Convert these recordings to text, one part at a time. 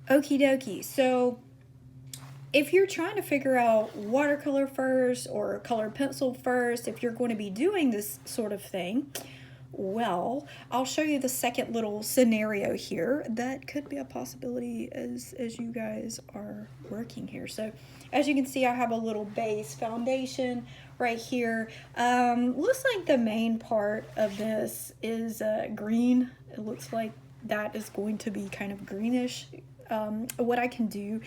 Okie dokie. So if you're trying to figure out watercolor first or colored pencil first, if you're going to be doing this sort of thing, well, I'll show you the second little scenario here that could be a possibility as you guys are working here. So as you can see, I have a little base foundation right here. Looks like the main part of this is green. It looks like that is going to be kind of greenish. What I can do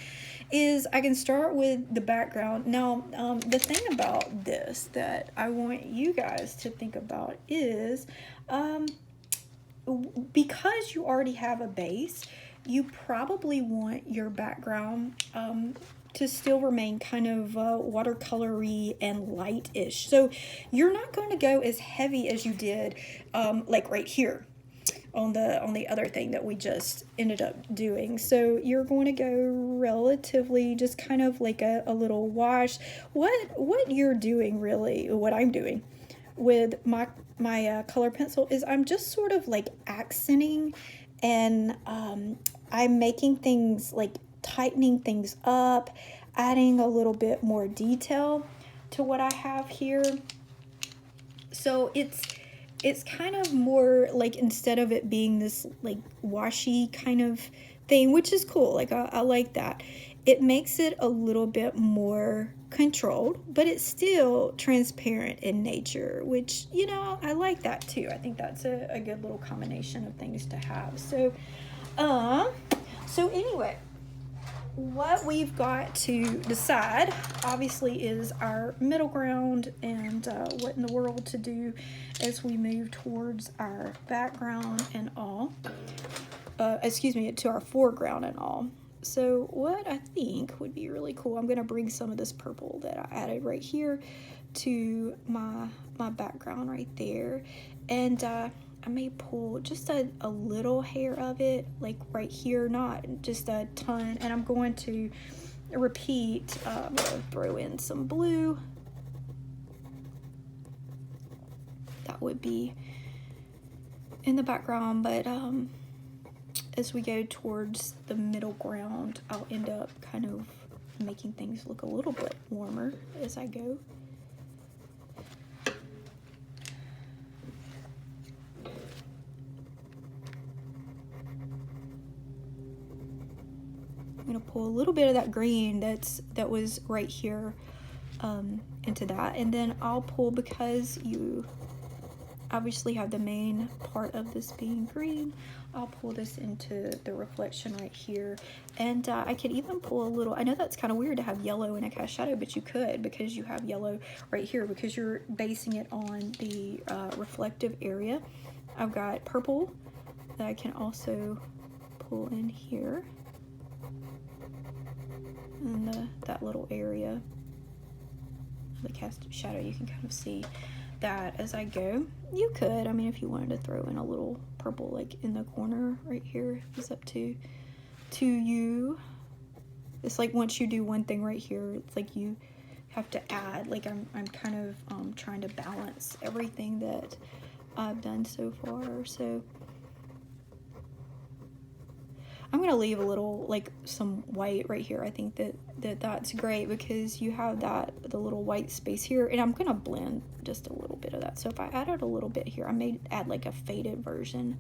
is I can start with the background. Now, the thing about this that I want you guys to think about is because you already have a base, you probably want your background to still remain kind of watercolory and light-ish. So you're not going to go as heavy as you did like right here on the other thing that we just ended up doing. So you're going to go relatively just kind of like a little wash. What you're doing, really, what I'm doing with my color pencil is I'm just sort of like accenting, and I'm making things like tightening things up, adding a little bit more detail to what I have here. So it's kind of more like, instead of it being this like washy kind of thing, which is cool, like I like that, it makes it a little bit more controlled, but it's still transparent in nature, which, you know, I like that too. I think that's a good little combination of things to have. So anyway, what we've got to decide obviously is our middle ground, and what in the world to do as we move towards our background and all, to our foreground and all. So what I think would be really cool, I'm going to bring some of this purple that I added right here to my background right there, and I may pull just a little hair of it, like right here, not just a ton, and I'm going to repeat. I'm going to throw in some blue. That would be in the background, but as we go towards the middle ground, I'll end up kind of making things look a little bit warmer as I go. I'm gonna pull a little bit of that green that was right here into that, and then I'll pull, because you obviously have the main part of this being green, I'll pull this into the reflection right here, and I could even pull a little, I know that's kind of weird to have yellow in a cast shadow, but you could, because you have yellow right here, because you're basing it on the reflective area. I've got purple that I can also pull in here, and that little area of the cast shadow, you can kind of see that as I go. You could, I mean, if you wanted to throw in a little purple like in the corner right here, it's up to you. It's like once you do one thing right here, it's like you have to add, like I'm kind of trying to balance everything that I've done so far. So I'm gonna leave a little, like some white right here. I think that's great, because you have the little white space here, and I'm gonna blend just a little bit of that. So if I added a little bit here, I may add like a faded version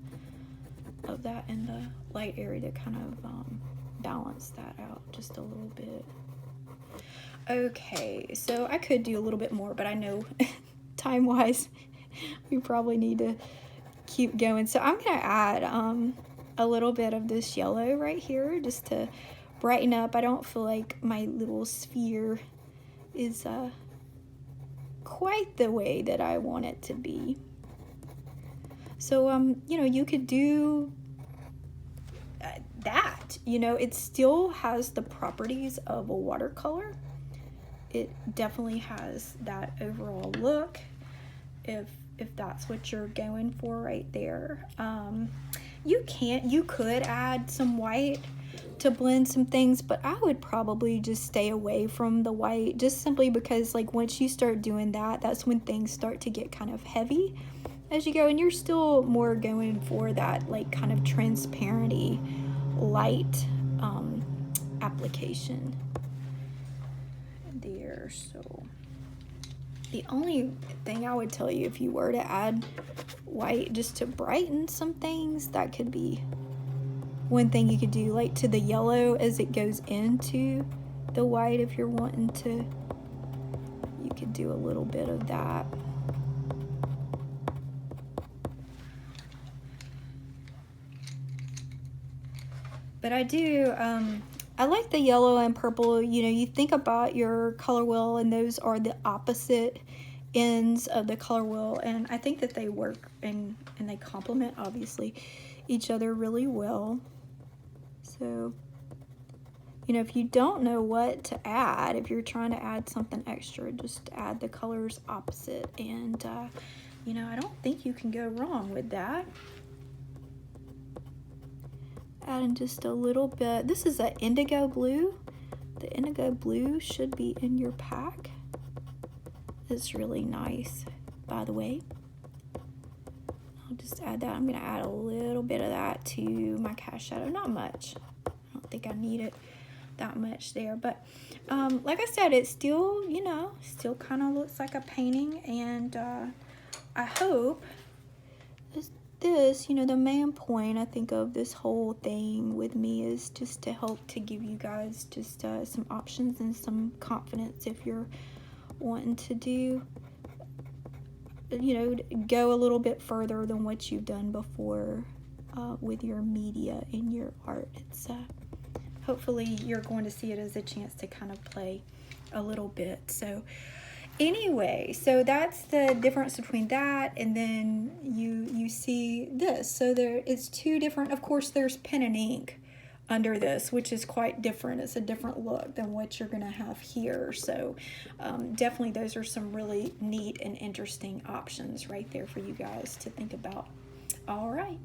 of that in the light area to kind of balance that out just a little bit. Okay, so I could do a little bit more, but I know time-wise we probably need to keep going. So I'm gonna add a little bit of this yellow right here just to brighten up. I don't feel like my little sphere is quite the way that I want it to be. So you know, you could do that, you know, it still has the properties of a watercolor. It definitely has that overall look, if that's what you're going for right there. You could add some white to blend some things, but I would probably just stay away from the white, just simply because like once you start doing that, that's when things start to get kind of heavy as you go, and you're still more going for that like kind of transparency light application there. So the only thing I would tell you, if you were to add white just to brighten some things, that could be one thing you could do, like to the yellow as it goes into the white. If you're wanting to, you could do a little bit of that. But I do, I like the yellow and purple. You know, you think about your color wheel, and those are the opposite ends of the color wheel, and I think that they work and they complement, obviously, each other really well. So, you know, if you don't know what to add, if you're trying to add something extra, just add the colors opposite, and you know, I don't think you can go wrong with that. Adding just a little bit. This is an indigo blue. The indigo blue should be in your pack. It's really nice, by the way. I'll just add that. I'm gonna add a little bit of that to my cast shadow. Not much. I don't think I need it that much there, but like I said, it still, you know, still kind of looks like a painting, and I hope this, you know, the main point I think of this whole thing with me is just to help to give you guys just some options and some confidence if you're wanting to do, you know, go a little bit further than what you've done before with your media in your art. It's hopefully you're going to see it as a chance to kind of play a little bit. So anyway, so that's the difference between that and then you see this. So there is two different, of course there's pen and ink under this, which is quite different. It's a different look than what you're gonna have here. So definitely those are some really neat and interesting options right there for you guys to think about. All right.